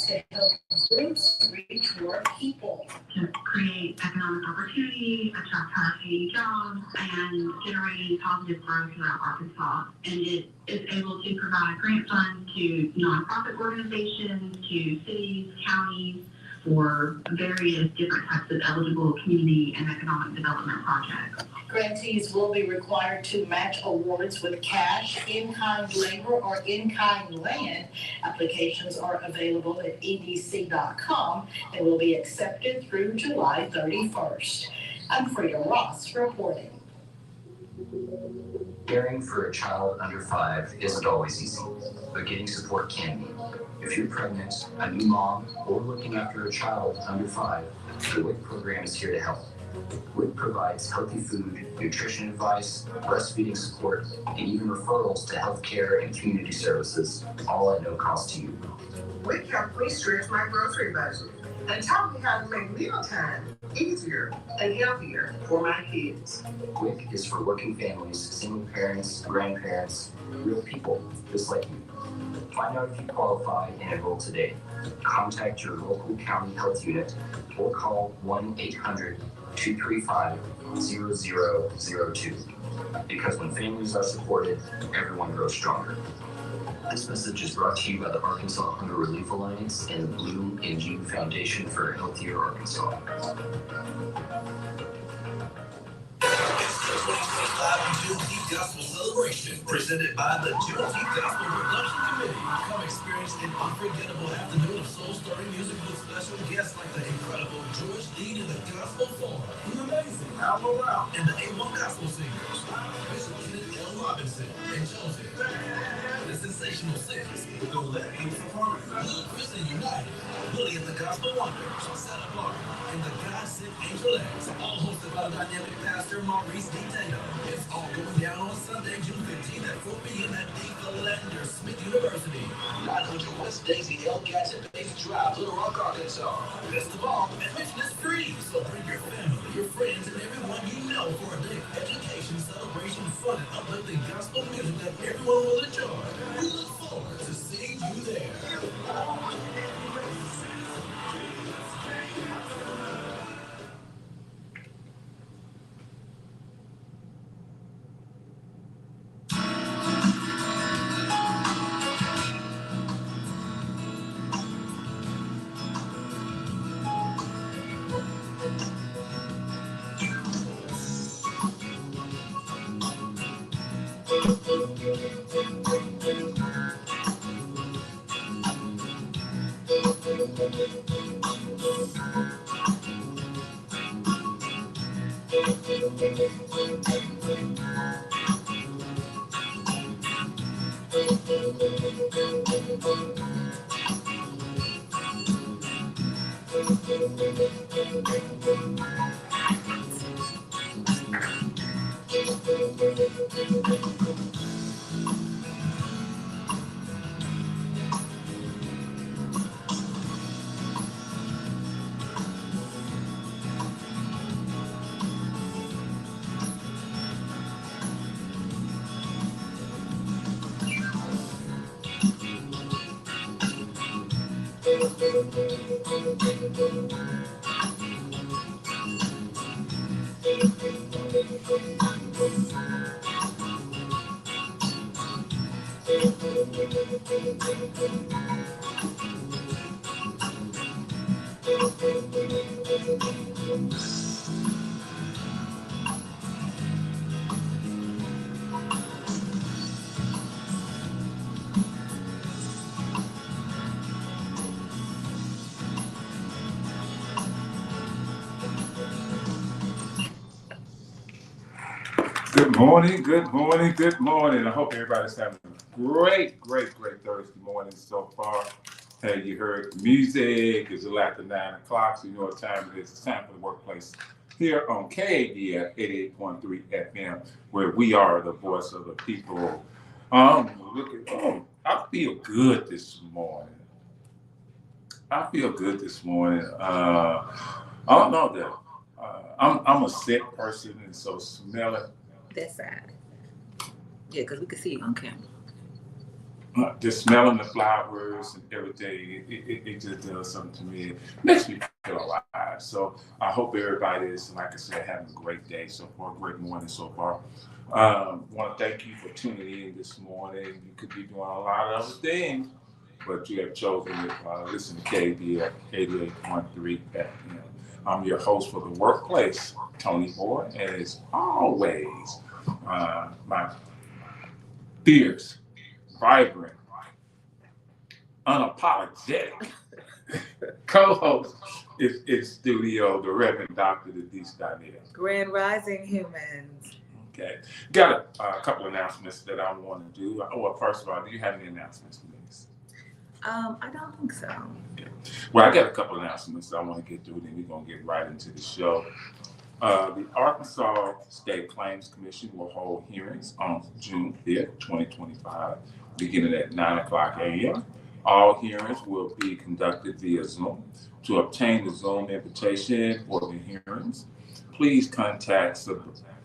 to help groups reach more people. To create economic opportunity, attract high-paying jobs, and generating positive growth throughout Arkansas. And it is able to provide grant funds to nonprofit organizations, to cities, counties, for various different types of eligible community and economic development projects. Grantees will be required to match awards with cash, in-kind labor, or in-kind land. Applications are available at edc.com and will be accepted through July 31st. I'm Frida Ross reporting. Caring for a child under 5 isn't always easy, but getting support can be. If you're pregnant, a new mom, or looking after a child under 5, the WIC program is here to help. WIC provides healthy food, nutrition advice, breastfeeding support, and even referrals to healthcare and community services, all at no cost to you. WIC helped me stretch my grocery budget and taught me how to make mealtime easier and healthier for my kids. WIC is for working families, single parents, grandparents, real people just like you. Find out if you qualify and enroll today. Contact your local county health unit or call 1-800-235-0002. Because when families are supported, everyone grows stronger. This message is brought to you by the Arkansas Hunger Relief Alliance and the Bloom and June Foundation for a Healthier Arkansas. Juneteenth Gospel Celebration, presented by the Juneteenth Gospel Production Committee. Come experience an unforgettable afternoon of soul-stirring music with special guests like the incredible George Dean and the Gospel Forum, the amazing Al Morale, and the A1 Gospel Singers, Bishop Kenneth L. Robinson, and Joseph, the Sensational Six, the Let Peace Upon Good Christian United, Willie and the Gospel Wonders, Santa Barbara, and the God Sent Angel X, all hosted by the dynamic pastor Maurice D. Taylor. It's all going down on Sunday, June 15th at 4 p.m. at the Philander Smith University. 900 West Daisy L. Gatson Base Drive, Little Rock, Arkansas. Best of all, admission is free, so bring your family, your friends, and everyone you know for a day of education, celebration, fun, and uplifting gospel music that everyone will enjoy. We look forward to seeing you there. Good morning, good morning, good morning. I hope everybody's having a great Thursday morning so far. Hey, you heard music. It's after 9 o'clock, so you know what time it is. It's time for the workplace here on KABF 88.3 FM, where we are the voice of the people. I feel good this morning. I don't know that. I'm a sick person, and so smell it. That side. Yeah, because we can see you on camera. just smelling the flowers and everything, it just does something to me. It makes me feel alive. So I hope everybody is, like I said, having a great day so far, great morning so far. Want to thank you for tuning in this morning. You could be doing a lot of other things, but you have chosen to listen to KABF 88.3 FM. I'm your host for the workplace, Toney Orr, and as always, my fierce, vibrant, unapologetic co-host is studio, the Reverend Dr. Denise. Grand Rising humans. Okay. Got a couple announcements that I want to do. Well, first of all, do you have any announcements, Denise? I don't think so. Okay. Well, I got a couple announcements that I want to get through, then we're going to get right into the show. The Arkansas State Claims Commission will hold hearings on June 5th, 2025, beginning at 9 o'clock a.m. All hearings will be conducted via Zoom. To obtain the Zoom invitation for the hearings, please contact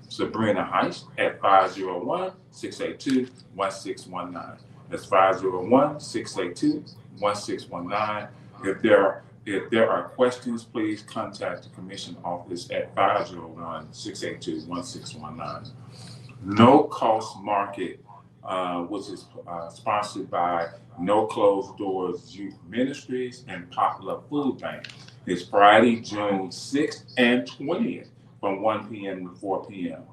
Sabrina Heiss at 501-682-1619. That's 501-682-1619. If there are questions, please contact the Commission office at 501-682-1619. No Cost Market, which is sponsored by No Closed Doors Youth Ministries and Popular Food Bank. It's Friday, June 6th and 20th from 1 p.m. to 4 p.m.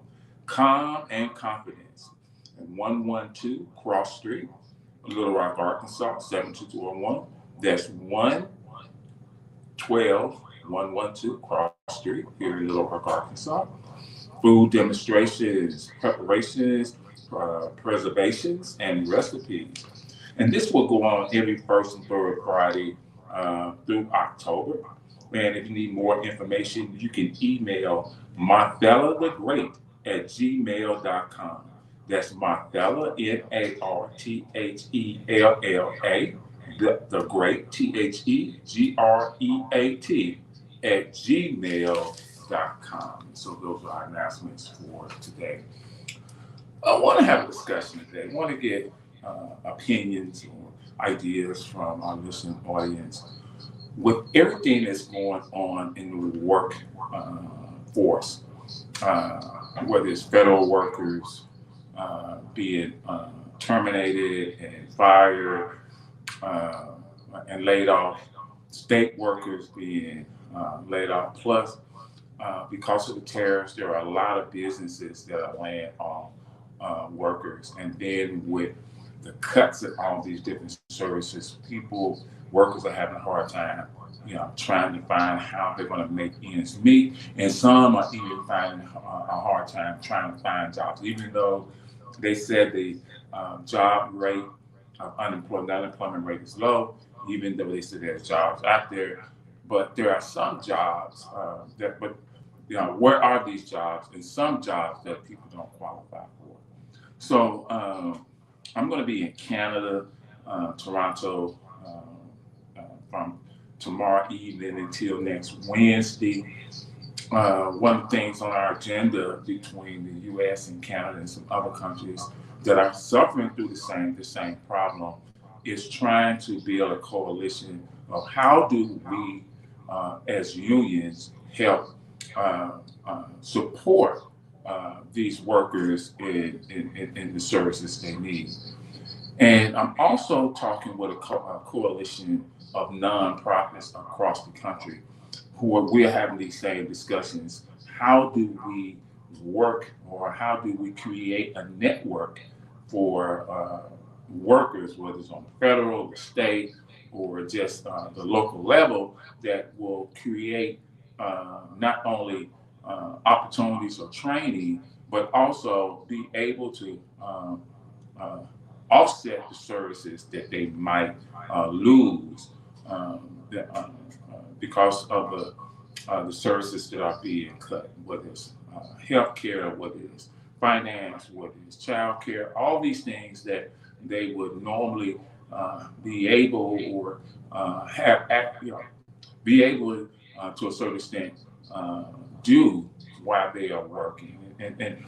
Calm and Confidence at 112 Cross Street, Little Rock, Arkansas, 72201. That's 112 Cross Street here in Little Rock, Arkansas. Food demonstrations, preparations, preservations, and recipes. And this will go on every first and third Friday through October. And if you need more information, you can email Marthella the Great at gmail.com. That's Marthella, Marthella, the Great, TheGreat, at gmail.com. So those are our announcements for today. I want to have a discussion today. I want to get opinions or ideas from our listening audience. With everything that's going on in the work force, whether it's federal workers being terminated and fired and laid off, state workers being laid off, plus because of the tariffs, there are a lot of businesses that are laying off workers. And then with the cuts at all these different services, workers are having a hard time, trying to find how they're going to make ends meet. And some are even finding a hard time trying to find jobs, even though they said the job rate of unemployment rate is low, even though they said there's jobs out there. But there are some jobs where are these jobs? And some jobs that people don't qualify for. So I'm going to be in Canada, Toronto, from tomorrow evening until next Wednesday. One of the things on our agenda between the U.S. and Canada and some other countries that are suffering through the same problem is trying to build a coalition of how do we, as unions, help support these workers in the services they need. And I'm also talking with a coalition of nonprofits across the country we're having these same discussions. How do we work, or how do we create a network for workers, whether it's on the federal, the state, or just the local level, that will create not only opportunities or training, but also be able to offset the services that they might lose because of the services that are being cut, whether it's healthcare, whether it's finance, whether it's childcare, all these things that they would normally be able or be able to a certain extent do while they are working. And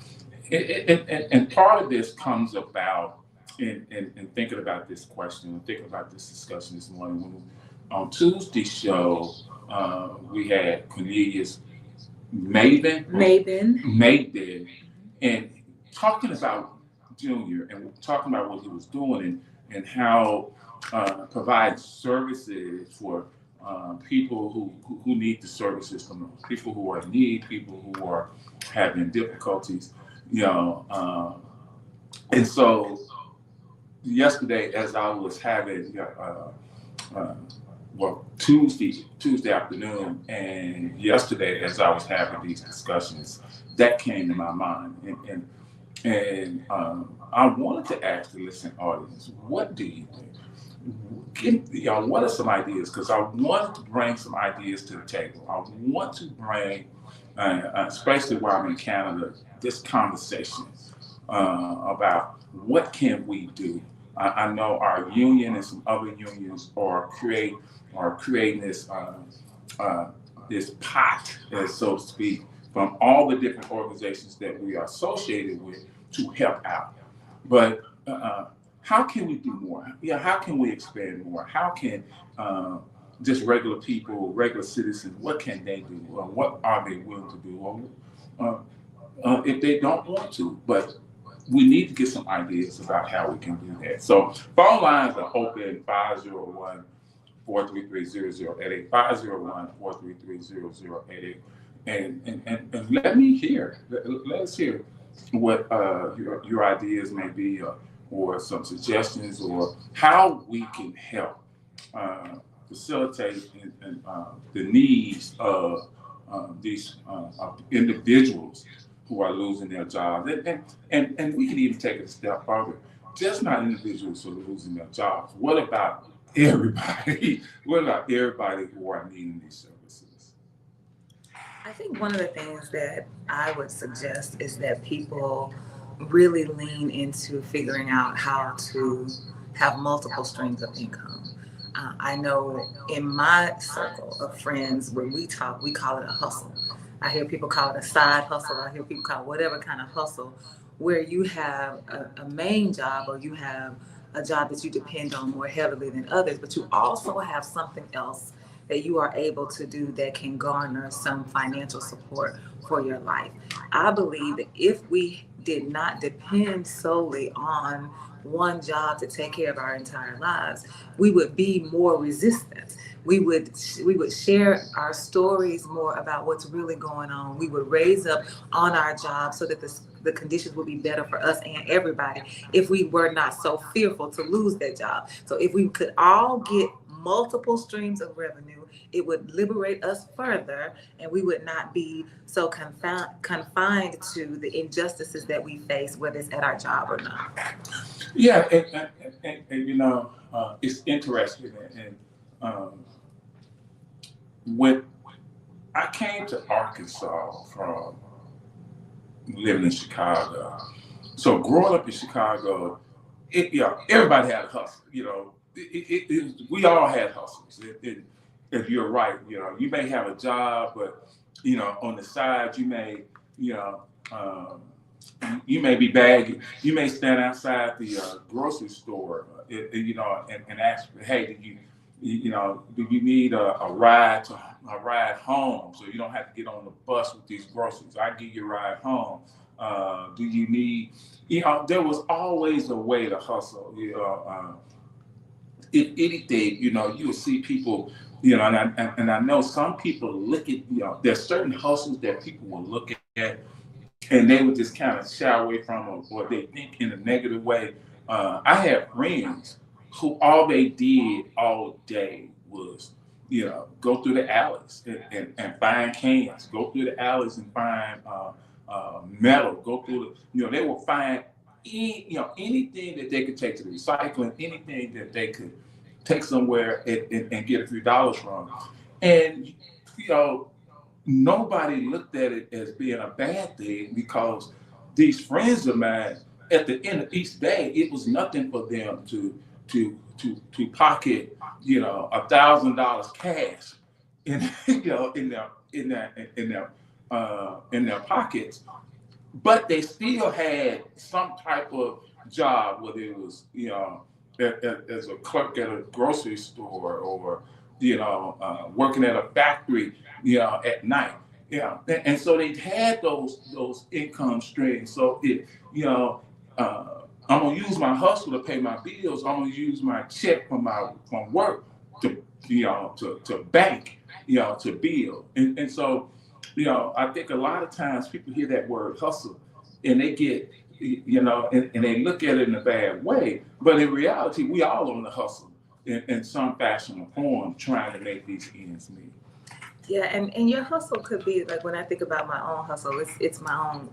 part of this comes about in thinking about this question, and thinking about this discussion this morning. On Tuesday's show, we had Cornelius Maven, and talking about Junior and talking about what he was doing and how provide services for people who need the services from people who are in need, people who are having difficulties, and so yesterday, as I was having Tuesday afternoon, and yesterday as I was having these discussions, that came to my mind, and I wanted to ask the listening audience, what do you think? What are some ideas? Because I want to bring some ideas to the table. I want to bring, especially while I'm in Canada, this conversation about what can we do. I know our union and some other unions are creating this this pot, so to speak, from all the different organizations that we are associated with to help out. But how can we do more? How can we expand more? How can just regular people, regular citizens, what can they do? Or what are they willing to do? Or if they don't want to, but we need to get some ideas about how we can do that. So phone lines are open, 501-433-0088, 501-433-0088. And let me hear, let's hear what your ideas may be, or some suggestions, or how we can help facilitate the needs of these individuals who are losing their jobs. And we can even take it a step further. Just not individuals who are losing their jobs. What about everybody? What about everybody who are needing these services? I think one of the things that I would suggest is that people really lean into figuring out how to have multiple streams of income. I know in my circle of friends, when we talk, we call it a hustle. I hear people call it a side hustle. I hear people call it whatever kind of hustle, where you have a main job, or you have a job that you depend on more heavily than others, but you also have something else that you are able to do that can garner some financial support for your life. I believe that if we did not depend solely on one job to take care of our entire lives, we would be more resistant. We would share our stories more about what's really going on. We would raise up on our job so that the conditions would be better for us and everybody if we were not so fearful to lose that job. So if we could all get multiple streams of revenue, it would liberate us further, and we would not be so confined to the injustices that we face, whether it's at our job or not. Yeah, and it's interesting. And when I came to Arkansas from living in Chicago, so growing up in Chicago, everybody had a hustle. We all had hustles. If you're right, you may have a job, but on the side you may, you may be bagging. You may stand outside the grocery store, and ask, hey, do you need a ride home, so you don't have to get on the bus with these groceries? I give you a ride home. Do you need? There was always a way to hustle. If anything, you will see people, and I know some people look at, there's certain hustles that people will look at, and they would just kind of shy away from them, or they think in a negative way. I had friends who all they did all day was, go through the alleys and find cans, go through the alleys and find metal, go through they will find anything that they could take to the recycling, anything that they could take somewhere and get a few dollars from. And, nobody looked at it as being a bad thing, because these friends of mine, at the end of each day, it was nothing for them to pocket, $1,000 cash in their pockets. But they still had some type of job, whether it was, as a clerk at a grocery store or, working at a factory, at night. And so they had those income streams. So I'm gonna use my hustle to pay my bills. I'm gonna use my check from work to to bank, to build. And so, I think a lot of times people hear that word hustle and they get, and they look at it in a bad way. But in reality, we all on the hustle in some fashion or form, trying to make these ends meet. Yeah, and your hustle could be like, when I think about my own hustle, it's my own.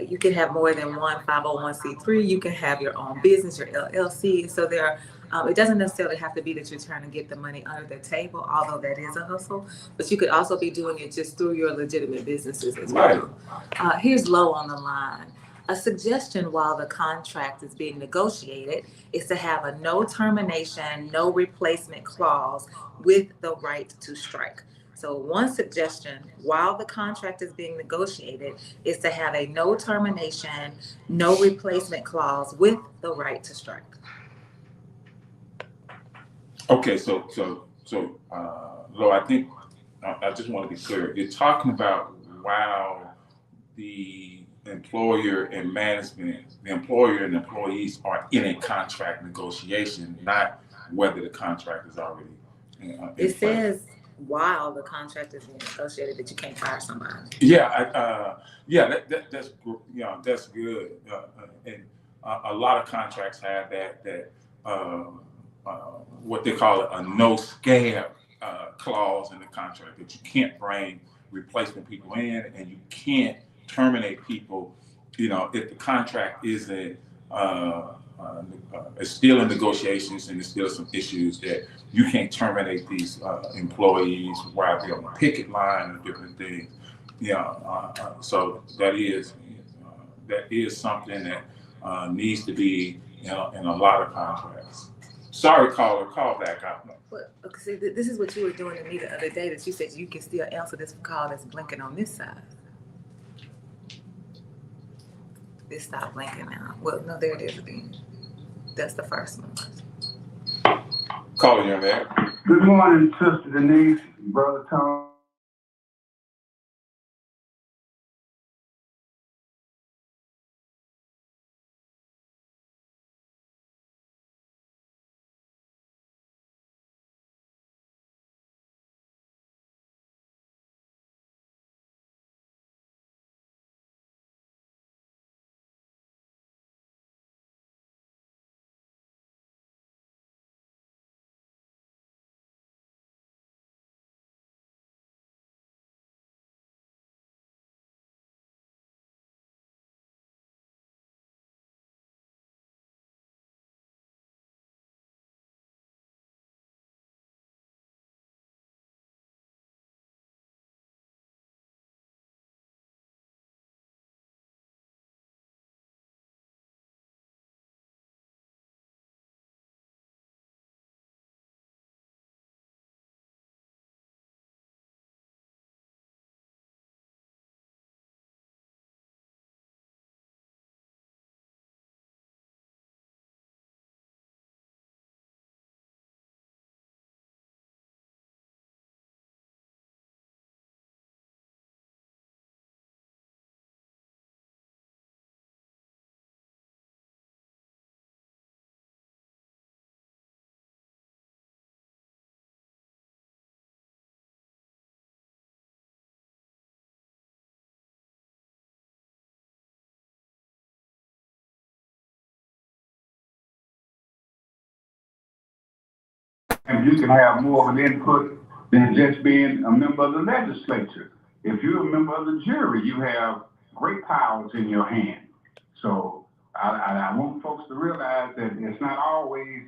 You can have more than one 501c3. You can have your own business, your LLC. So it doesn't necessarily have to be that you're trying to get the money under the table, although that is a hustle. But you could also be doing it just through your legitimate businesses as well. Here's Low on the line. A suggestion while the contract is being negotiated is to have a no termination, no replacement clause with the right to strike. So one suggestion while the contract is being negotiated is to have a no termination, no replacement clause with the right to strike. Okay, so Lo, I think I just want to be clear. You're talking about while the employer and management, the employer and employees are in a contract negotiation, not whether the contract is already it says while the contract is being negotiated that you can't fire somebody. That's good. And a lot of contracts have that what they call a no scare clause in the contract, that you can't bring replacement people in and you can't terminate people, if the contract isn't it's still in negotiations and there's still some issues that you can't terminate these employees while they're on the picket line or different things. So that is something that needs to be in a lot of contracts. Sorry, caller, call back out. Well, okay, see, this is what you were doing to me the other day, that you said you can still answer this call that's blinking on this side. It stopped blinking now. Well, no, there it is again. That's the first one. Caller, young man. Good morning, Sister Denise, Brother Tom. And you can have more of an input than just being a member of the legislature. If you're a member of the jury, you have great powers in your hand. So I want folks to realize that it's not always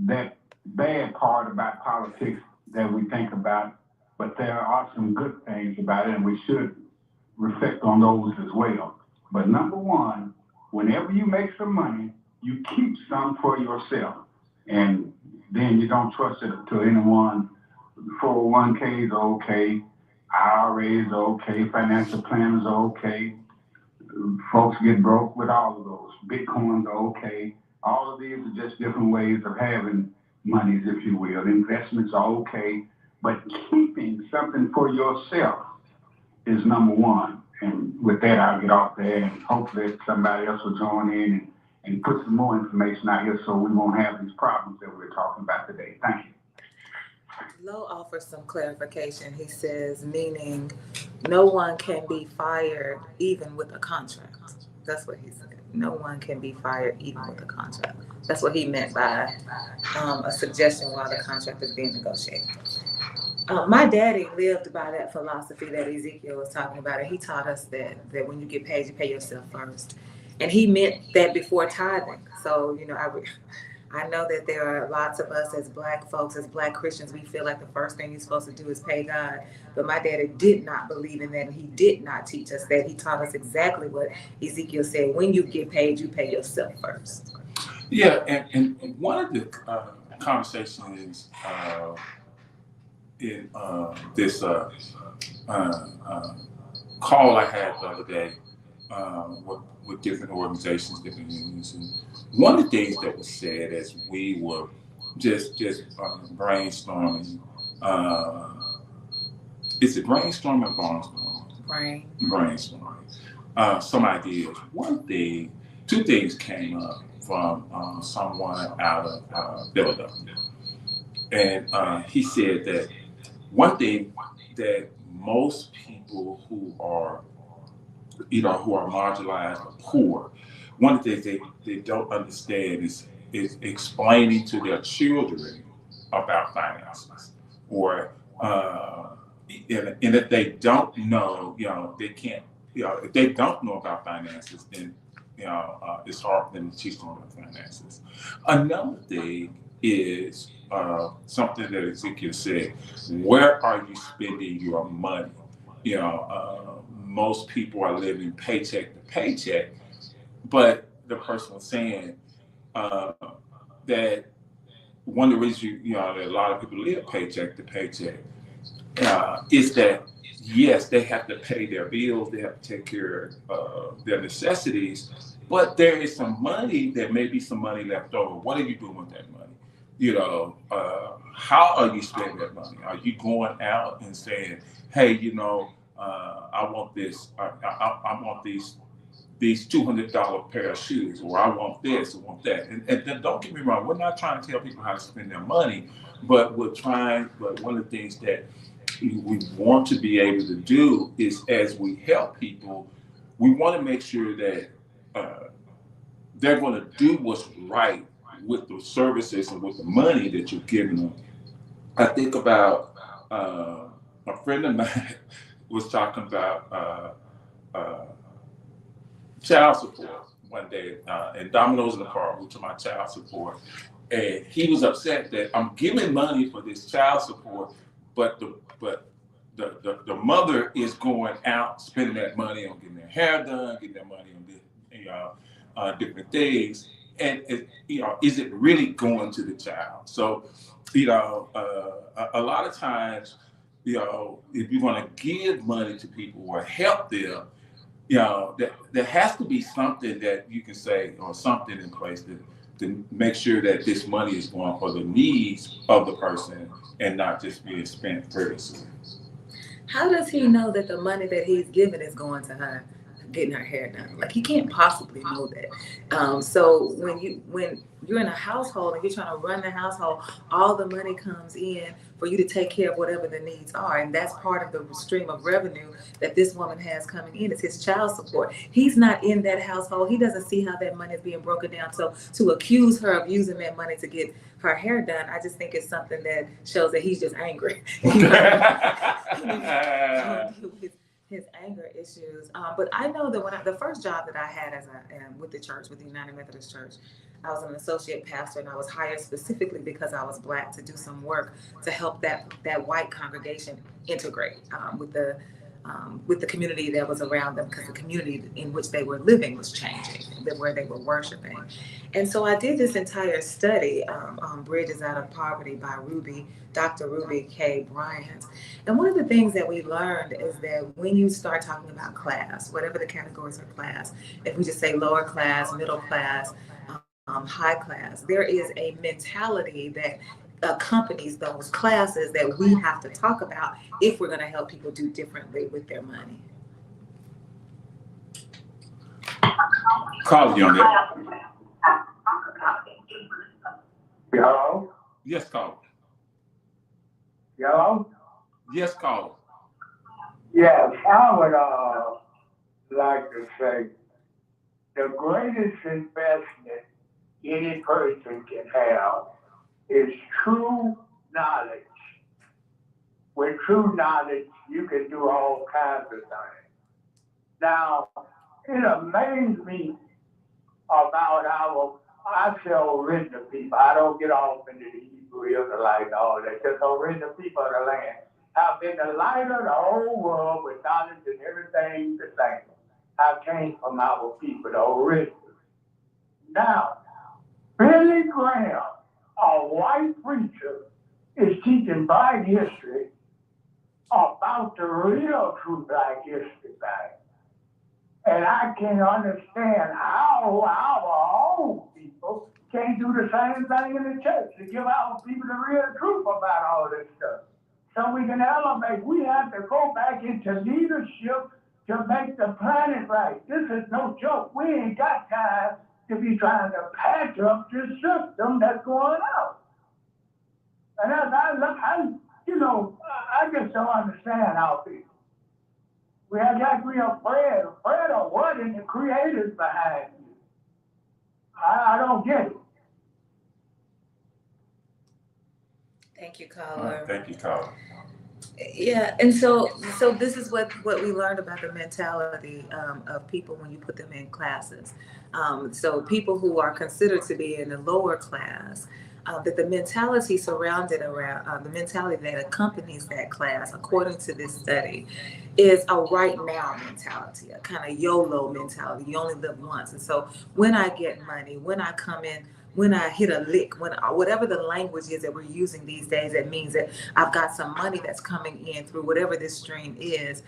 that bad part about politics that we think about, but there are some good things about it, and we should reflect on those as well. But number one, whenever you make some money, you keep some for yourself. And then you don't trust it to anyone. 401ks are okay, IRAs are okay, financial plans are okay, folks get broke with all of those. Bitcoins are okay. All of these are just different ways of having monies, if you will. Investments are okay, but keeping something for yourself is number one. And with that, I'll get off there, and hopefully somebody else will join in and put some more information out here so we won't have these problems that we're talking about today. Thank you. Lowe offers some clarification. He says, meaning no one can be fired even with a contract. That's what he said. No one can be fired even with a contract. That's what he meant by a suggestion while the contract is being negotiated. My daddy lived by that philosophy that Ezekiel was talking about, and he taught us that when you get paid, you pay yourself first. And he meant that before tithing. So, I know that there are lots of us as Black folks, as Black Christians, we feel like the first thing you're supposed to do is pay God. But my daddy did not believe in that, and he did not teach us that. He taught us exactly what Ezekiel said. When you get paid, you pay yourself first. Yeah, and one of the conversations in this call I had the other day with different organizations, different unions, and one of the things that was said as we were just brainstorming, is it brainstorming or barnstorming? Brainstorming. Some ideas. Two things came up from someone out of Philadelphia, and he said that one thing that most people who are marginalized or poor, one of the things they don't understand is explaining to their children about finances, or and if they don't know, they can't, if they don't know about finances, then it's hard for them to teach them about finances. Another thing is something that Ezekiel said: where are you spending your money? Most people are living paycheck to paycheck, but the person was saying that one of the reasons that a lot of people live paycheck to paycheck is that, yes, they have to pay their bills, they have to take care of their necessities, but there is some money, there may be some money left over. What are you doing with that money? How are you spending that money? Are you going out and saying, hey, I want this, I want these $200 pair of shoes, or I want this, or want that. And then don't get me wrong, we're not trying to tell people how to spend their money, but but one of the things that we want to be able to do is, as we help people, we want to make sure that they're going to do what's right with the services and with the money that you're giving them. I think about a friend of mine was talking about child support one day, and Domino's in the car, we took my child support, and he was upset that I'm giving money for this child support, but the mother is going out spending that money on getting their hair done, getting their money on different things, and is it really going to the child? So a lot of times, if you're going to give money to people or help them, there has to be something that you can say, or something in place to make sure that this money is going for the needs of the person and not just being spent frivolously. How does he know that the money that he's giving is going to her getting her hair done? Like, he can't possibly know that. So when you're in a household and you're trying to run the household, all the money comes in for you to take care of whatever the needs are. And that's part of the stream of revenue that this woman has coming in, is his child support. He's not in that household. He doesn't see how that money is being broken down. So to accuse her of using that money to get her hair done, I just think it's something that shows that he's just angry. His anger issues. But I know that the first job that I had with the church, with the United Methodist Church, I was an associate pastor, and I was hired specifically because I was Black to do some work to help that white congregation integrate with the with the community that was around them, because the community in which they were living was changing, where they were worshiping. And so I did this entire study on Bridges Out of Poverty by Dr. Ruby K. Bryant. And one of the things that we learned is that when you start talking about class, whatever the categories of class, if we just say lower class, middle class, high class, there is a mentality that accompanies those classes that we have to talk about if we're going to help people do differently with their money. Call you on that. Hello? Yes, call. Hello? Yes, call. Yes, I would like to say the greatest investment any person can have is true knowledge. With true knowledge, you can do all kinds of things. Now, it amazed me about I sell rent to people. I don't get off into the Hebrew Israelite and all that. Just rent to people of the land. Have been the light of the whole world with knowledge and everything the same. I came from our people, the originals. Now, Billy Graham, a white preacher, is teaching black history about the real true black history back. And I can't understand how our own people can't do the same thing in the church to give our people the real truth about all this stuff. So we can elevate. We have to go back into leadership to make the planet right. This is no joke. We ain't got time to be trying to patch up this system that's going on. And as I look, I just don't understand our people. We have got to be afraid of what, and the creators behind you. I don't get it. Thank you, caller. Thank you, caller. Yeah, and so this is what we learned about the mentality of people when you put them in classes. So people who are considered to be in the lower class, that the mentality surrounded around the mentality that accompanies that class, according to this study, is a right now mentality, a kind of YOLO mentality. You only live once, and so when I get money, when I come in, when I hit a lick, when whatever the language is that we're using these days, that means that I've got some money that's coming in through whatever this stream is.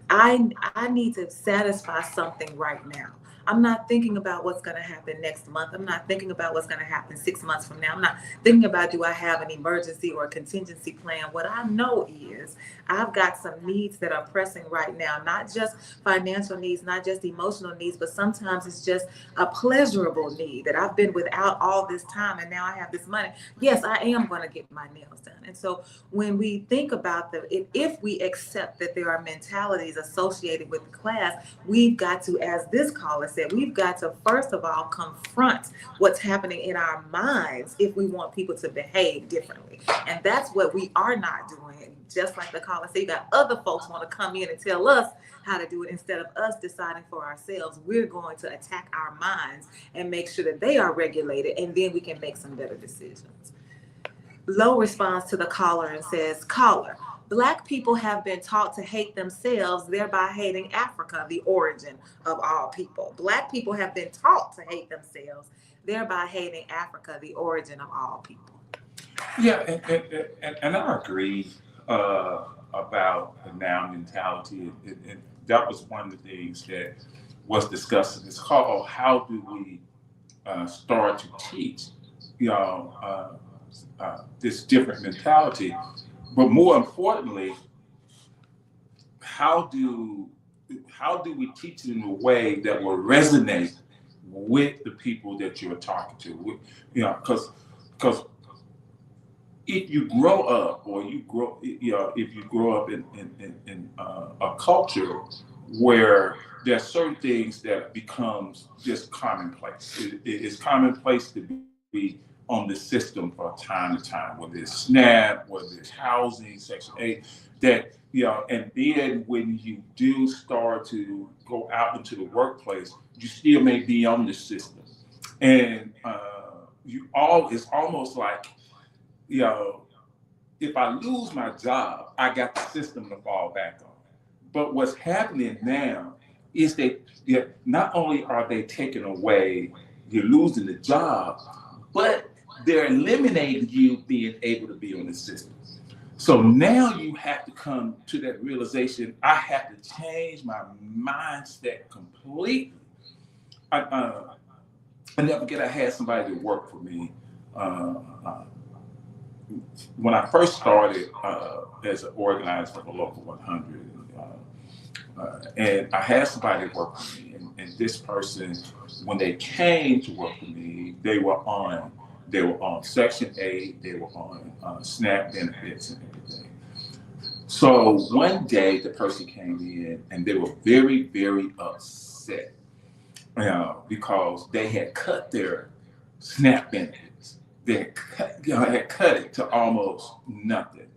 I need to satisfy something right now. I'm not thinking about what's going to happen next month. I'm not thinking about what's going to happen 6 months from now. I'm not thinking about, do I have an emergency or a contingency plan? What I know is I've got some needs that are pressing right now, not just financial needs, not just emotional needs, but sometimes it's just a pleasurable need that I've been without all this time, and now I have this money. Yes, I am going to get my nails done. And so when we think about if we accept that there are mentalities associated with the class, we've got to, as this caller said, we've got to first of all confront what's happening in our minds if we want people to behave differently. And that's what we are not doing. Just like the caller said, you got other folks want to come in and tell us how to do it instead of us deciding for ourselves. We're going to attack our minds and make sure that they are regulated, and then we can make some better decisions. Low responds to the caller and says, caller, Black people have been taught to hate themselves, thereby hating Africa, the origin of all people. Black people have been taught to hate themselves, thereby hating Africa, the origin of all people. Yeah, and I agree about the now mentality. And that was one of the things that was discussed in this call. How do we start to teach, this different mentality? But more importantly, how do we teach it in a way that will resonate with the people that you're talking to? Because if you grow up, or if you grow up in a culture where there are certain things that becomes just commonplace. It's commonplace to be on the system from time to time, whether it's SNAP, whether it's housing, Section 8, that, and then when you do start to go out into the workplace, you still may be on the system. And it's almost like, if I lose my job, I got the system to fall back on. But what's happening now is that not only are they taking away, you're losing the job, but they're eliminating you being able to be on the system. So now you have to come to that realization, I have to change my mindset completely. I never forget, I had somebody that worked for me. When I first started as an organizer for the Local 100, and I had somebody work for me, and this person, when they came to work for me, they were on Section 8, they were on SNAP benefits and everything. So one day the person came in and they were very, very upset because they had cut their SNAP benefits. They had cut it to almost nothing.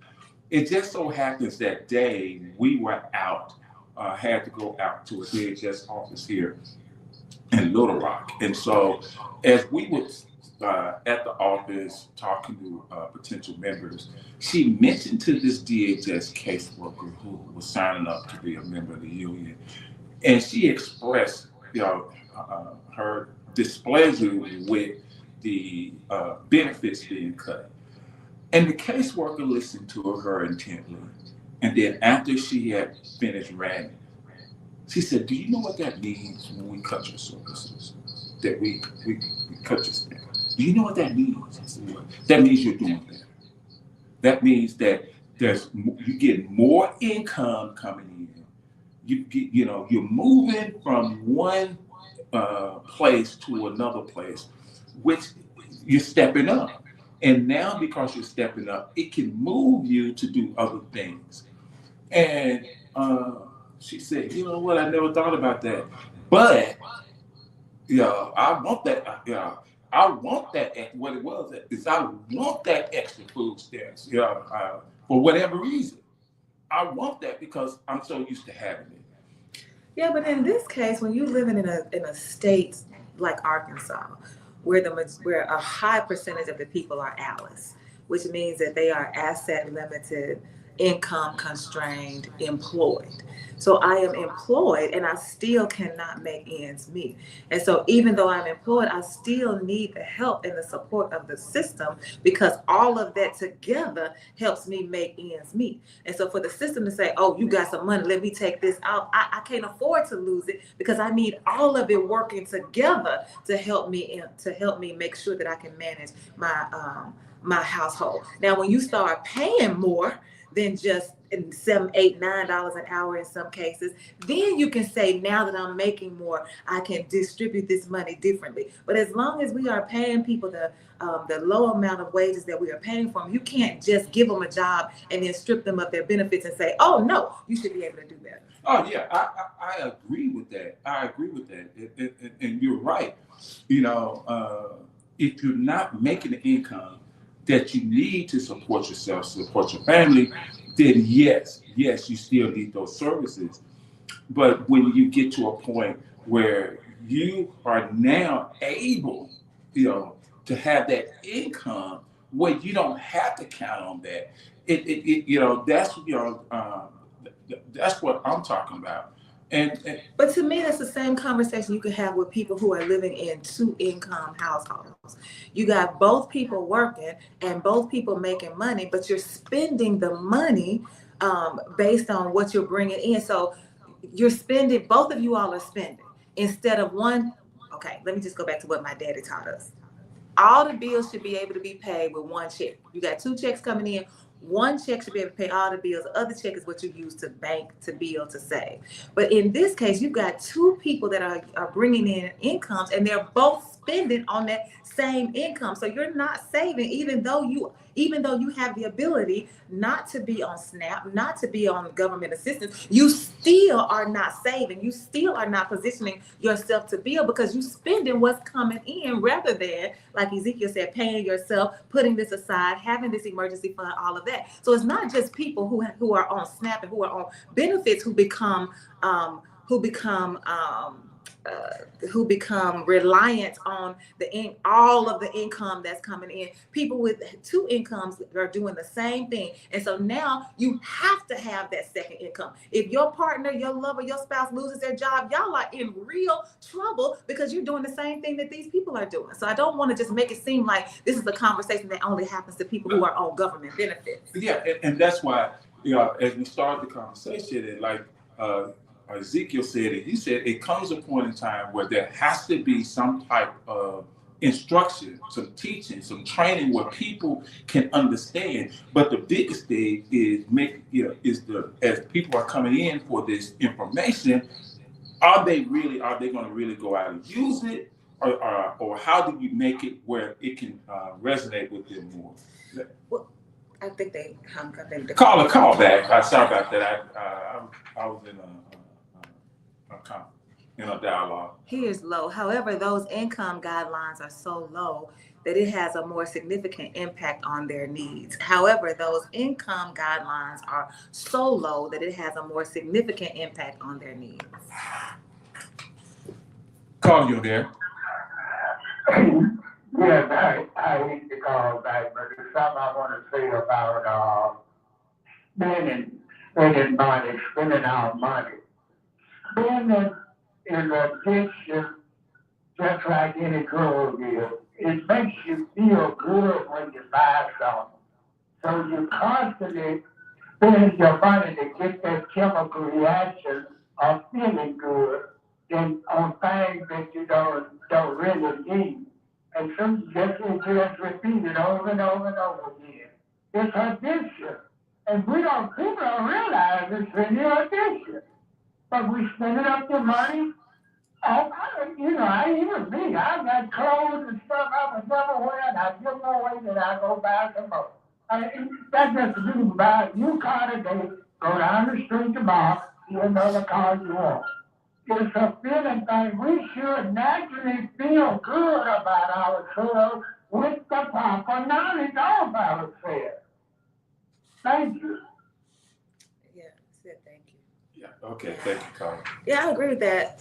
It just so happens that day we were out, had to go out to a DHS office here in Little Rock. And so as we were at the office talking to potential members, she mentioned to this DHS caseworker who was signing up to be a member of the union, and she expressed her displeasure with the benefits being cut. And the caseworker listened to her intently. And then after she had finished ranting, she said, do you know what that means when we cut your services? That we cut your stamp. Do you know what that means? I said, well, that means you're doing better. That means that you get more income coming in. You're moving from one place to another place, which you're stepping up. And now because you're stepping up, it can move you to do other things. And she said, you know what, I never thought about that. But I want that. I want that. What it was is I want that extra food stamps. For whatever reason, I want that because I'm so used to having it. Yeah, but in this case, when you're living in a state like Arkansas, where a high percentage of the people are ALICE, which means that they are asset limited, income constrained, employed. So I am employed and I still cannot make ends meet. And so even though I'm employed, I still need the help and the support of the system, because all of that together helps me make ends meet. And so for the system to say, oh, you got some money, let me take this out, I can't afford to lose it, because I need all of it working together to help me make sure that I can manage my household. Now, when you start paying more than just $7, $8, $9 an hour in some cases, then you can say, now that I'm making more, I can distribute this money differently. But as long as we are paying people the low amount of wages that we are paying for them, you can't just give them a job and then strip them of their benefits and say, oh no, you should be able to do that. Oh yeah, I agree with that. I agree with that, and you're right. If you're not making the income that you need to support yourself, support your family, then yes, you still need those services. But when you get to a point where you are now able, to have that income where you don't have to count on that, that's what I'm talking about. But to me, that's the same conversation you could have with people who are living in 2-income households. You got both people working and both people making money, but you're spending the money based on what you're bringing in. So you're spending, both of you all are spending instead of one. Okay, let me just go back to what my daddy taught us. All the bills should be able to be paid with one check. You got 2 checks coming in. One check should be able to pay all the bills. The other check is what you use to bank, to bill, to save. But in this case, you've got 2 people that are bringing in incomes, and they're both spending on that same income. So you're not saving, even though you have the ability not to be on SNAP, not to be on government assistance. You still are not saving. You still are not positioning yourself to build, because you're spending what's coming in, rather than, like Ezekiel said, paying yourself, putting this aside, having this emergency fund, all of that. So it's not just people who are on SNAP and who are on benefits who become who become reliant on all of the income that's coming in. People with 2 incomes are doing the same thing. And so now you have to have that second income. If your partner, your lover, your spouse loses their job, y'all are in real trouble because you're doing the same thing that these people are doing. So I don't want to just make it seem like this is a conversation that only happens to people who are on government benefits. Yeah, and that's why, as we started the conversation, and like Ezekiel said it, he said it comes a point in time where there has to be some type of instruction, some teaching, some training where people can understand. But the biggest thing is as people are coming in for this information, are they going to really go out and use it, or how do you make it where it can resonate with them more? Well, I think they hung up. Call back. Sorry about that. I was in a dialogue. Here's low. However, those income guidelines are so low that it has a more significant impact on their needs. However, those income guidelines are so low that it has a more significant impact on their needs. Call you there. Yes, I hate to call back, but there's something I want to say about spending our money. Spending is addiction, just like any drug is. It makes you feel good when you buy something. So you constantly spend your money to get that chemical reaction of feeling good on things that you don't really need. And so you just repeat it over and over and over again. It's addiction. And people don't realize it's really addiction. But we spend it up the money. I got clothes and stuff I would never wear, and I give them away, and I go buy some more. That's just the reason buy a new car today, go down the street tomorrow, see another car you want. It's a feeling thing. We should naturally feel good about ourselves with the proper knowledge of ourselves. Thank you. Yeah, said thank you. Yeah. Okay. Thank you, Carl. Yeah, I agree with that.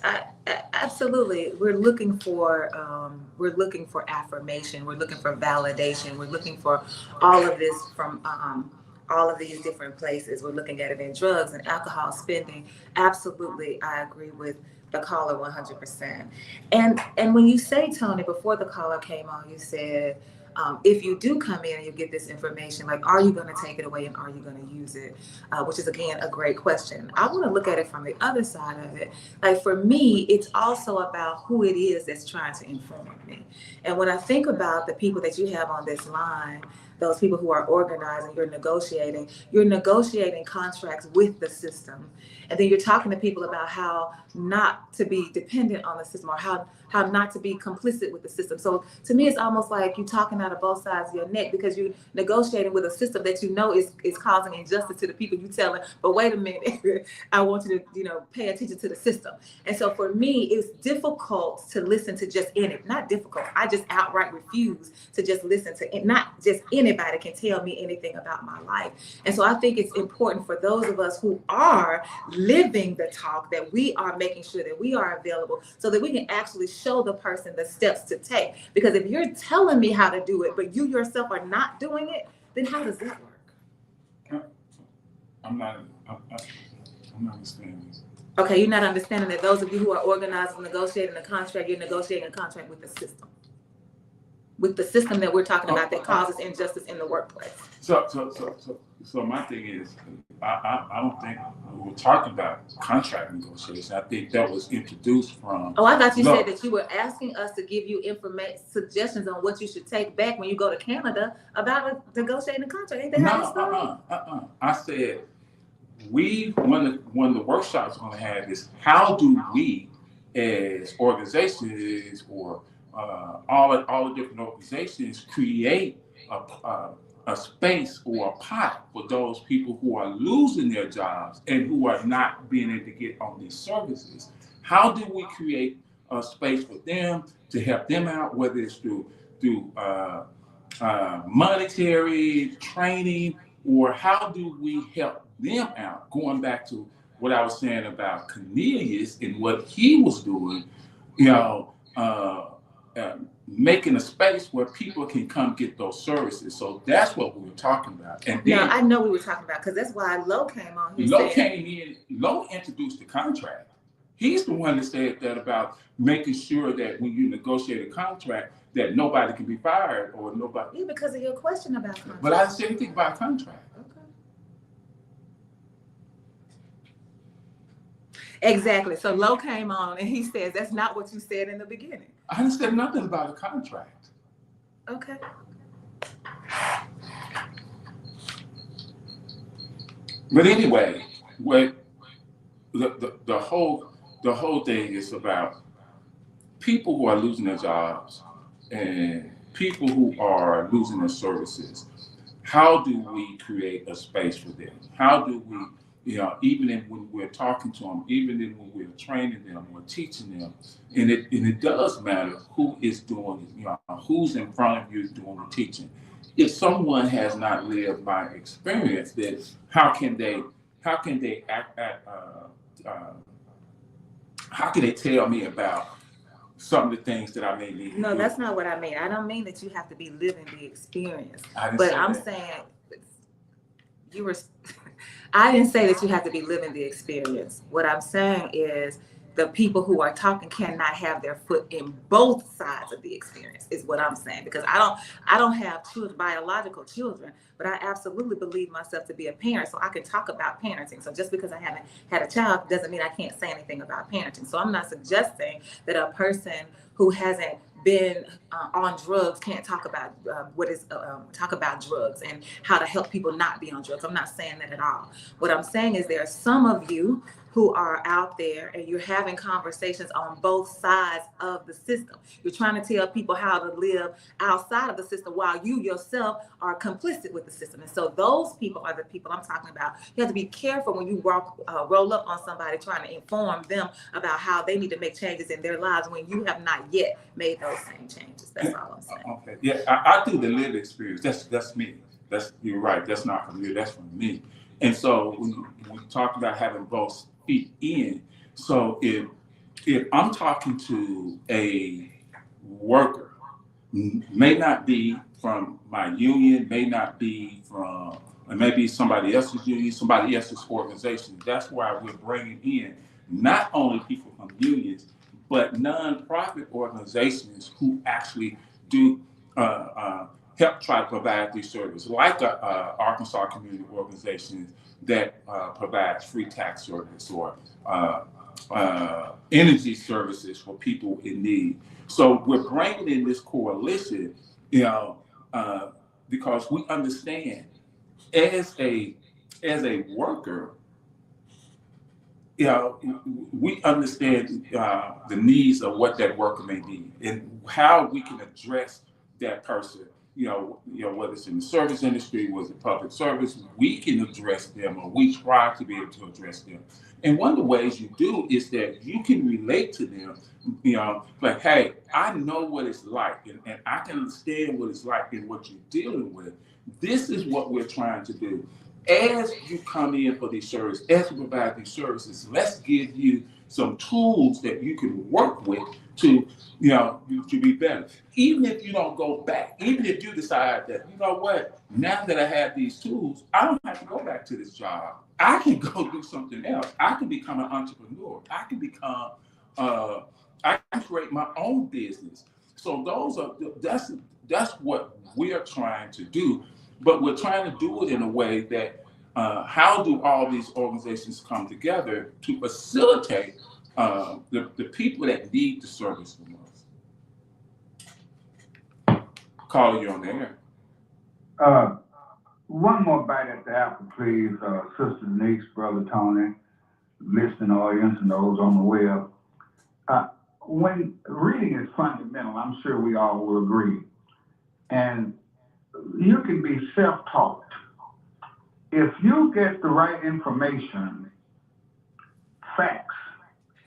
Absolutely. We're looking for affirmation. We're looking for validation. We're looking for all of this from all of these different places. We're looking at it in drugs and alcohol spending. Absolutely, I agree with the caller 100%. And when you say, Toney, before the caller came on, you said, if you do come in and you get this information, like, are you going to take it away and are you going to use it? Which is, again, a great question. I want to look at it from the other side of it. Like, for me, it's also about who it is that's trying to inform me. And when I think about the people that you have on this line, those people who are organizing, you're negotiating contracts with the system. And then you're talking to people about how not to be dependent on the system, or how not to be complicit with the system. So to me, it's almost like you're talking out of both sides of your neck, because you're negotiating with a system that you know is causing injustice to the people you telling, but wait a minute, I want you to, pay attention to the system. And so for me, it's difficult to listen to just not difficult. I just outright refuse to just listen to it. Not just anybody can tell me anything about my life. And so I think it's important for those of us who are living the talk that we are making sure that we are available so that we can actually show the person the steps to take. Because if you're telling me how to do it, but you yourself are not doing it, then how does that work? I'm not understanding this. Okay, you're not understanding that those of you who are organizing, negotiating a contract, you're negotiating a contract with the system. With the system that we're talking about that causes injustice in the workplace. So my thing is, I don't think we're talking about contract negotiation. I think that was introduced from. Oh, I thought you said that you were asking us to give you suggestions on what you should take back when you go to Canada about negotiating a contract. Ain't that how this goes? I said one of the workshops we're going to have is how do we, as organizations or all the different organizations, create a space or a pot for those people who are losing their jobs and who are not being able to get on these services. How do we create a space for them to help them out, whether it's through monetary training, or how do we help them out? Going back to what I was saying about Cornelius and what he was doing, you know, making a space where people can come get those services. So that's what we were talking about. And No, then I know we were talking about, because that's why Lowe came on here Lowe saying, came in, Lowe introduced the contract. He's the one that said that about making sure that when you negotiate a contract, that nobody can be fired or nobody. yeah, because of your question about contract. But I didn't say anything about contract. Okay. Exactly. So Lowe came on and he says that's not what you said in the beginning. I didn't say nothing about a contract. Okay. But anyway, what the whole thing is about people who are losing their jobs and people who are losing their services. How do we create a space for them? How do we, even when we're talking to them, even when we're training them or teaching them, and it does matter who is doing it, who's in front of you doing the teaching. If someone has not lived by experience, then how can they how can they tell me about some of the things that I may need to do? No, that's not what I mean. I don't mean that you have to be living the experience. I didn't But say I'm that. saying I didn't say that you have to be living the experience. What I'm saying is the people who are talking cannot have their foot in both sides of the experience, is what I'm saying. Because I don't have children, biological children, but I absolutely believe myself to be a parent, so I can talk about parenting. So just because I haven't had a child doesn't mean I can't say anything about parenting. So I'm not suggesting that a person who hasn't been on drugs can't talk about talk about drugs and how to help people not be on drugs. I'm not saying that at all. What I'm saying is there are some of you who are out there and you're having conversations on both sides of the system. You're trying to tell people how to live outside of the system while you yourself are complicit with the system. And so those people are the people I'm talking about. You have to be careful when you roll up on somebody trying to inform them about how they need to make changes in their lives when you have not yet made those same changes. That's all I'm saying. Okay. Yeah, I do the lived experience. That's me. You're right. That's not from you. That's from me. And so when we talk about having both feet in, so if I'm talking to a worker, may not be from my union, may not be from, or maybe somebody else's union, somebody else's organization. That's why we're bringing in not only people from unions, but nonprofit organizations who actually do help try to provide these services, like Arkansas Community Organizations that provides free tax service or energy services for people in need. So we're bringing in this coalition, because we understand as a worker, we understand the needs of what that worker may need and how we can address that person. Whether it's in the service industry, whether it's public service, we can address them, or we try to be able to address them. And one of the ways you do is that you can relate to them, like, hey, I know what it's like, and I can understand what it's like and what you're dealing with. This is what we're trying to do. As you come in for these services, as we provide these services, let's give you some tools that you can work with to be better. Even if you don't go back, even if you decide that, you know what, now that I have these tools, I don't have to go back to this job. I can go do something else. I can become an entrepreneur. I can become, I can create my own business. So that's what we're trying to do. But we're trying to do it in a way that how do all these organizations come together to facilitate the people that need the service the most? Call you on the air. One more bite at the apple, please, Sister Denise, Brother Toney, listening audience, and those on the web. When reading is fundamental, I'm sure we all will agree. And you can be self-taught. If you get the right information, facts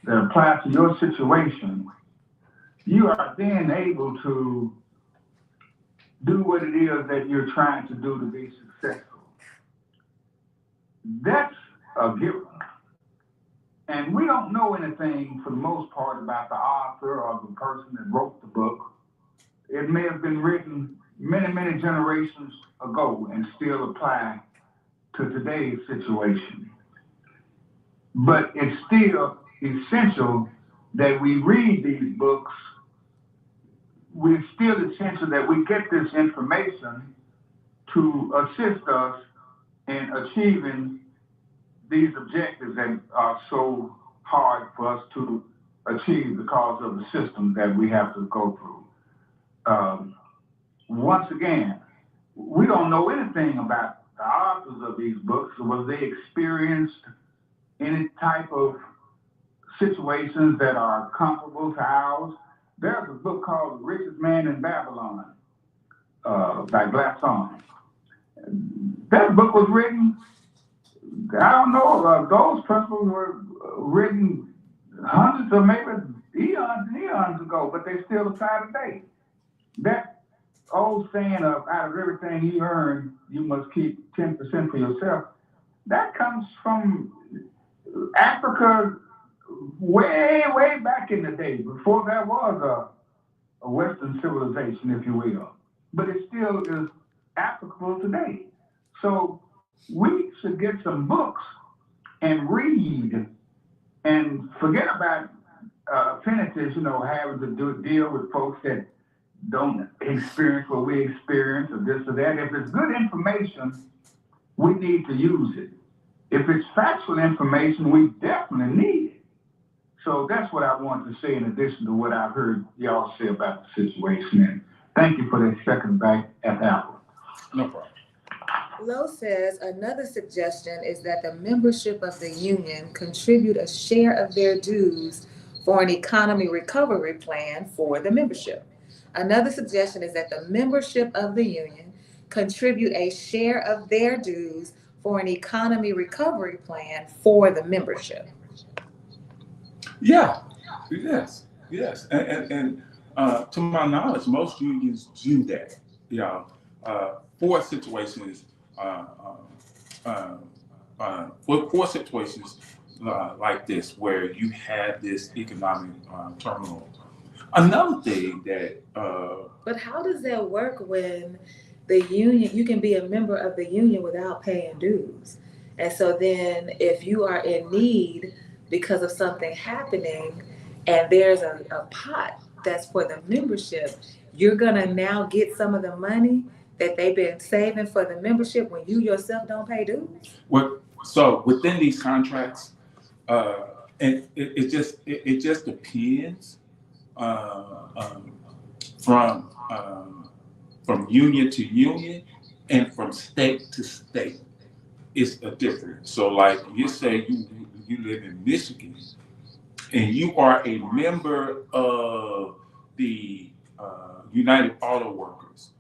that apply to your situation, you are then able to do what it is that you're trying to do to be successful. That's a given. And we don't know anything for the most part about the author or the person that wrote the book. It may have been written many, many generations ago and still apply to today's situation. But it's still essential that we read these books. It's still essential that we get this information to assist us in achieving these objectives that are so hard for us to achieve because of the system that we have to go through. Once again, we don't know anything about the authors of these books. Was they experienced any type of situations that are comparable to ours? There's a book called The Richest Man in Babylon by Glasson. That book was written, I don't know, those principles were written hundreds or maybe eons and eons ago, but they still apply today. That old saying of out of everything you earn, you must keep 10% for yourself, that comes from Africa way, way back in the day, before there was a Western civilization, if you will. But it still is applicable today. So we should get some books and read and forget about affinities, having to deal with folks that don't experience what we experience or this or that. If it's good information, we need to use it. If it's factual information, we definitely need it. So that's what I wanted to say in addition to what I've heard y'all say about the situation. And thank you for that second back at Apple. No problem. Lowe says another suggestion is that the membership of the union contribute a share of their dues for an economy recovery plan for the membership. Another suggestion is that the membership of the union contribute a share of their dues for an economy recovery plan for the membership. Yeah, yes. And to my knowledge, most unions do that. For situations, for situations like this, where you have this economic turmoil. Another thing that. But how does that work when the union, you can be a member of the union without paying dues? And so then if you are in need because of something happening and there's a pot that's for the membership, you're gonna now get some of the money that they've been saving for the membership when you yourself don't pay dues? So within these contracts, and it just depends from union to union and from state to state. It's a difference. So like you say you live in Michigan and you are a member of the United Auto Workers.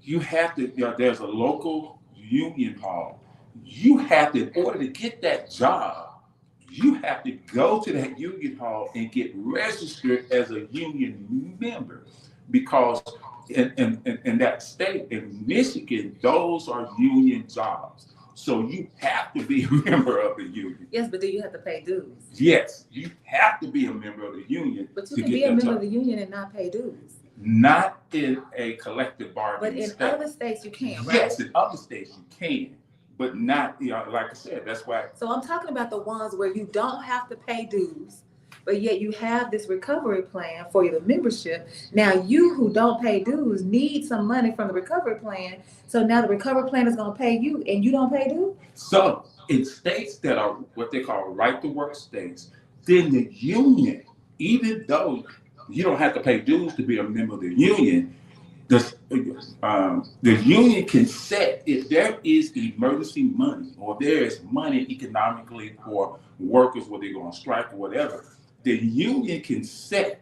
You have to, there's a local union hall. You have to, in order to get that job, you have to go to that union hall and get registered as a union member, because in that state, in Michigan, those are union jobs. So you have to be a member of the union. Yes, but do you have to pay dues? Yes, you have to be a member of the union. But you can be a member of the union and not pay dues. Not in a collective bargaining state. But in other states you can, right? Yes, in other states you can, but not, like I said, that's why. So I'm talking about the ones where you don't have to pay dues, but yet you have this recovery plan for the membership. Now you who don't pay dues need some money from the recovery plan. So now the recovery plan is gonna pay you and you don't pay dues? So in states that are what they call right to work states, then the union, even though you don't have to pay dues to be a member of the union, the union can set, if there is emergency money or there is money economically for workers, whether they're going to strike or whatever, the union can set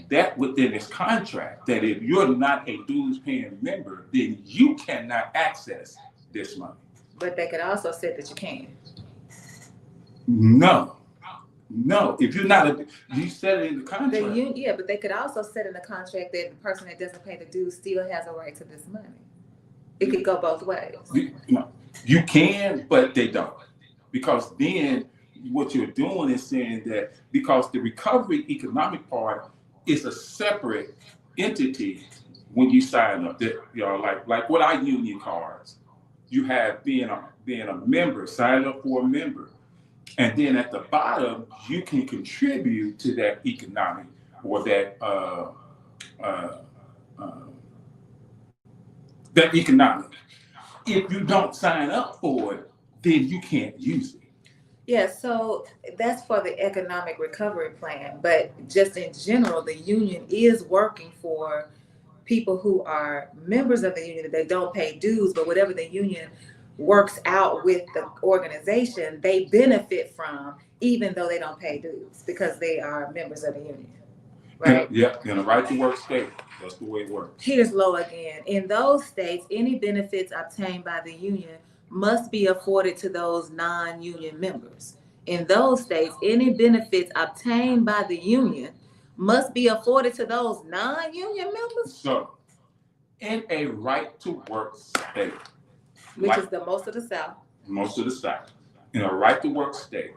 that within its contract that if you're not a dues paying member, then you cannot access this money. But they could also set that you can. No, if you're not you set it in the contract. But they could also set in the contract that the person that doesn't pay the dues still has a right to this money. It could go both ways. You can, but they don't. Because then what you're doing is saying that because the recovery economic part is a separate entity when you sign up, that like what our union cards, you have being a member, sign up for a member, and then at the bottom you can contribute to that economic or that economic. If you don't sign up for it, then you can't use it. Yeah, so that's for the economic recovery plan. But just in general, the union is working for people who are members of the union that don't pay dues, but whatever the union works out with the organization, they benefit from, even though they don't pay dues because they are members of the union. Right? Yeah, in a right to work state, that's the way it works. Here's low again. In those states, any benefits obtained by the union must be afforded to those non-union members. In those states, any benefits obtained by the union must be afforded to those non-union members. So, in a right to work state, which is the most of the South. Most of the South. In a right to work state,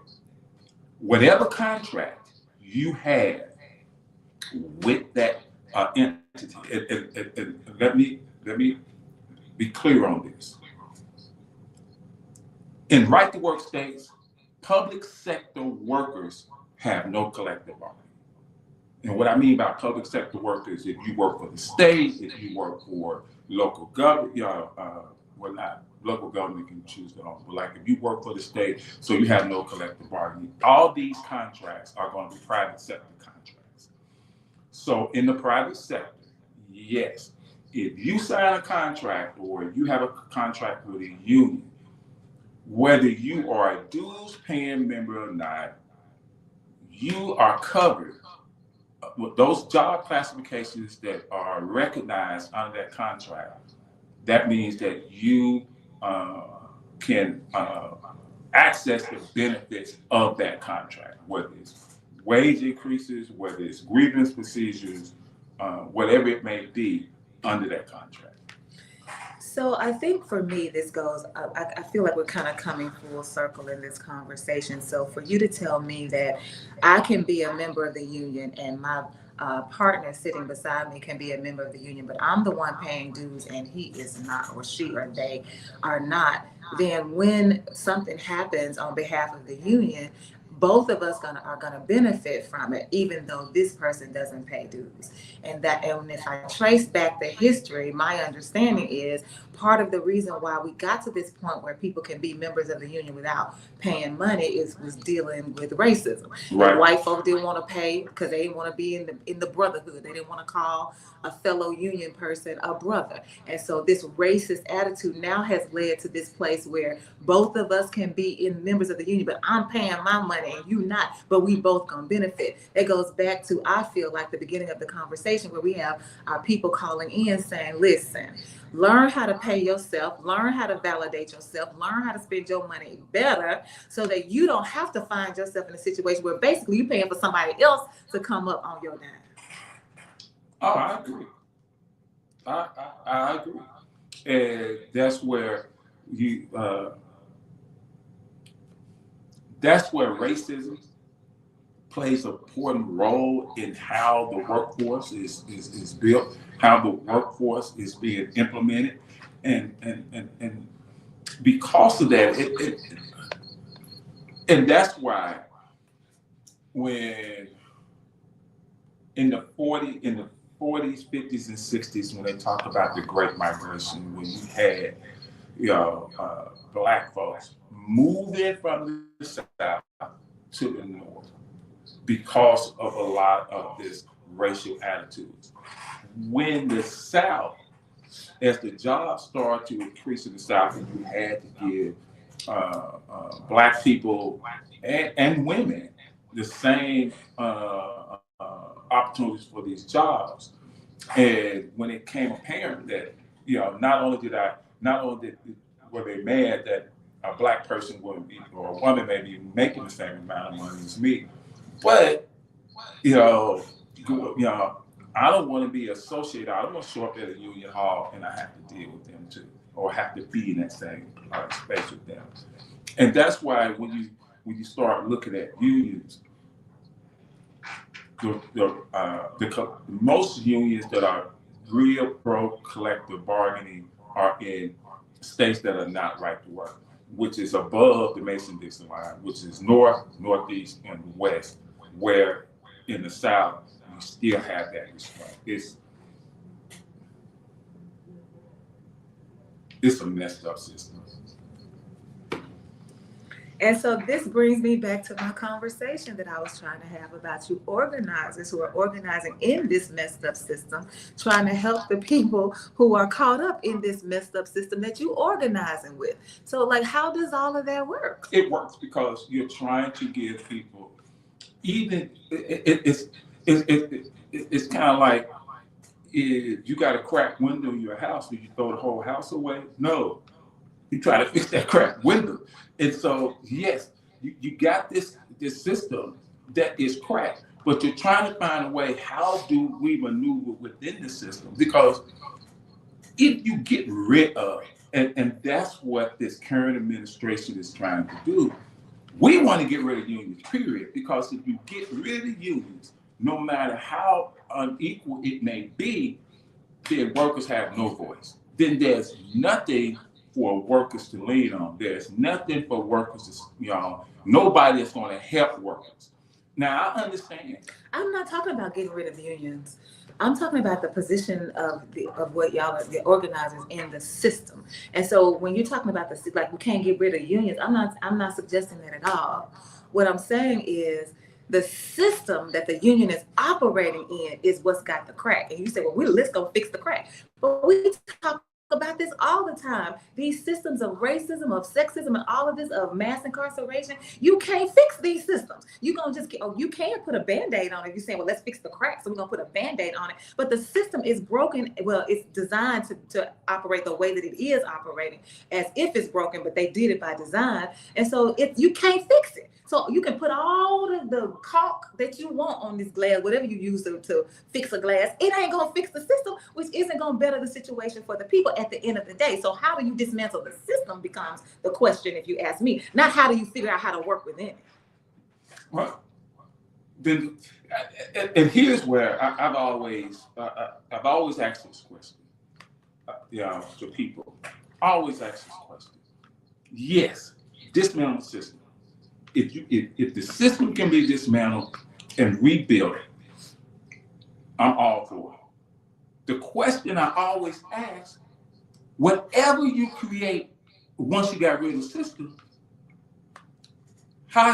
whatever contract you have with that entity, let me be clear on this. In right to work states, public sector workers have no collective bargaining. And what I mean by public sector workers, if you work for the state, if you work for local government, well, not local government can choose their own, but like if you work for the state, so you have no collective bargaining. All these contracts are going to be private sector contracts. So in the private sector, yes, if you sign a contract or if you have a contract with a union, whether you are a dues paying member or not, you are covered with those job classifications that are recognized under that contract. That means that you can access the benefits of that contract, whether it's wage increases, whether it's grievance procedures, whatever it may be under that contract. So I think for me, this goes, I feel like we're kind of coming full circle in this conversation. So for you to tell me that I can be a member of the union and my partner sitting beside me can be a member of the union, but I'm the one paying dues and he is not, or she or they are not, then when something happens on behalf of the union, both of us are gonna benefit from it, even though this person doesn't pay dues. And if I trace back the history, my understanding is part of the reason why we got to this point where people can be members of the union without paying money was dealing with racism. Right. White folk didn't want to pay because they didn't want to be in the brotherhood. They didn't want to call a fellow union person a brother. And so this racist attitude now has led to this place where both of us can be members of the union, but I'm paying my money and you not, but we both gonna benefit. It goes back to, I feel like, the beginning of the conversation where we have our people calling in saying, listen, learn how to pay yourself, learn how to validate yourself, learn how to spend your money better so that you don't have to find yourself in a situation where basically you're paying for somebody else to come up on your dime. Oh, I agree. I agree. And that's where racism plays an important role in how the workforce is built, how the workforce is being implemented, and because of that, and that's why when in the 40s, 50s, and 60s, when they talk about the Great Migration, when you had Black folks moving from the South to the North because of a lot of this racial attitudes. When the South, as the jobs started to increase in the South, and you had to give Black people and women the same opportunities for these jobs. And when it came apparent that, not only were they mad that a Black person wouldn't be, or a woman may be making the same amount of money as me, but I don't want to be associated. I don't want to show up at a union hall and I have to deal with them too, or have to be in that same space with them. And that's why when when you start looking at unions, most unions that are real pro collective bargaining are in states that are not right to work, which is above the Mason-Dixon line, which is north, northeast, and west, where in the South, you still have that restraint. It's a messed up system. And so this brings me back to my conversation that I was trying to have about you organizers who are organizing in this messed up system, trying to help the people who are caught up in this messed up system that you organizing with. So like, how does all of that work? It works because you're trying to give people, even it's kind of like, if you got a cracked window in your house, do you throw the whole house away? No, you try to fix that cracked window. And so, yes, you got this system that is cracked, but you're trying to find a way, how do we maneuver within the system? Because if you get rid of, and that's what this current administration is trying to do, we want to get rid of unions, period. Because if you get rid of unions, no matter how unequal it may be, then workers have no voice. Then there's nothing for workers to lean on. There's nothing for workers to, nobody is going to help workers. Now, I understand. I'm not talking about getting rid of unions. I'm talking about the position of what y'all are, the organizers in the system. And so when you're talking about we can't get rid of unions, I'm not suggesting that at all. What I'm saying is the system that the union is operating in is what's got the crack. And you say, well, let's go fix the crack. But we talk about this all the time. These systems of racism, of sexism, and all of this, of mass incarceration, you can't fix these systems. You gonna just you can't put a Band-Aid on it. You're saying, well, let's fix the crack, so we're gonna put a Band-Aid on it. But the system is broken. Well, it's designed to operate the way that it is operating, as if it's broken, but they did it by design. And so you can't fix it. So you can put all the caulk that you want on this glass, whatever you use to fix a glass, it ain't gonna fix the system, which isn't gonna better the situation for the people at the end of the day. So how do you dismantle the system becomes the question, if you ask me, not how do you figure out how to work within it. Well, then, and here's where I've always asked this question, to people. I always ask this question. Yes, dismantle the system. If the system can be dismantled and rebuilt, I'm all for it. The question I always ask, whatever you create once you got rid of the system, how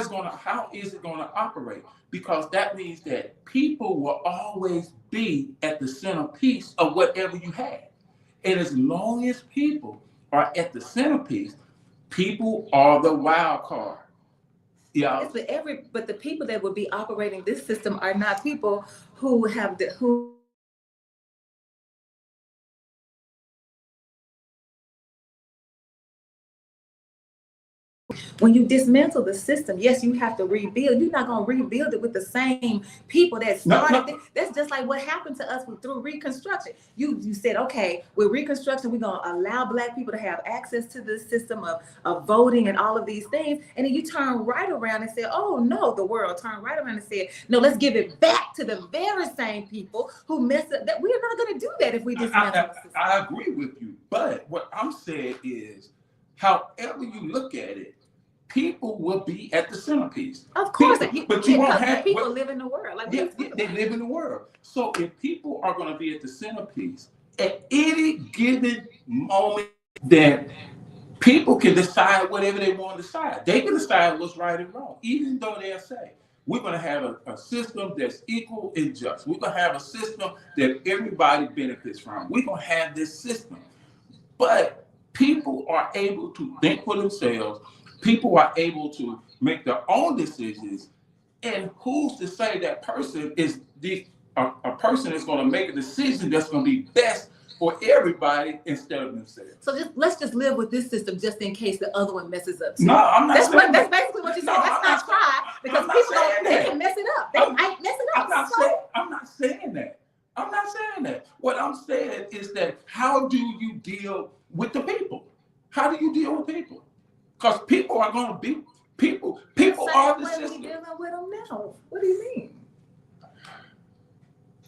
is it gonna operate? Because that means that people will always be at the centerpiece of whatever you have. And as long as people are at the centerpiece, people are the wild card. Yeah. Yes, but the people that would be operating this system are not people who when you dismantle the system, yes, you have to rebuild. You're not going to rebuild it with the same people that started. No. That's just like what happened to us through Reconstruction. You said, okay, with Reconstruction, we're going to allow Black people to have access to this system of voting and all of these things. And then you turn right around and say, oh, no, the world turned right around and said, no, let's give it back to the very same people who messed up. That we're not going to do that if we dismantle the system. I agree with you. But what I'm saying is, however you look at it, people will be at the centerpiece. Of course, but you won't have people live in the world. Like they live in the world. So if people are going to be at the centerpiece at any given moment, then people can decide whatever they want to decide. They can decide what's right and wrong, even though they'll say we're going to have a system that's equal and just. We're going to have a system that everybody benefits from. We're going to have this system, but people are able to think for themselves. People are able to make their own decisions, and who's to say that person is a person is going to make a decision that's going to be best for everybody instead of themselves? So let's just live with this system just in case the other one messes up too. No, I'm not saying that's basically what you said. Let's not try, because people they can mess it up. They might mess it up. I'm not saying that. I'm not saying that. What I'm saying is that how do you deal with the people? How do you deal with people? Because people are going to be people. People are the way we system. dealing with them now. What do you mean?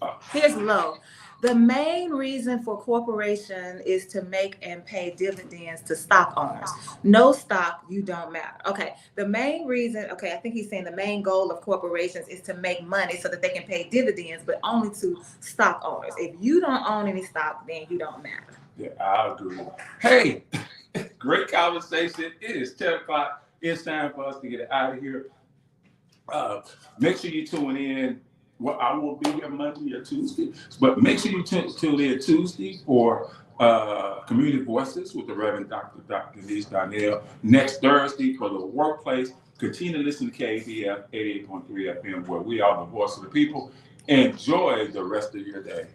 Oh. Here's low. The main reason for corporation is to make and pay dividends to stock owners. No stock, you don't matter. Okay, the main reason, okay, I think he's saying the main goal of corporations is to make money so that they can pay dividends, but only to stock owners. If you don't own any stock, then you don't matter. Yeah, I agree. Hey, great conversation. It is 10 o'clock. It's time for us to get out of here. Make sure you tune in. Well, I won't be here Monday or Tuesday, but make sure you tune in Tuesday for Community Voices with the Reverend Dr. Denise Donnell. Next Thursday for the workplace. Continue to listen to KABF 88.3 FM, where we are the voice of the people. Enjoy the rest of your day.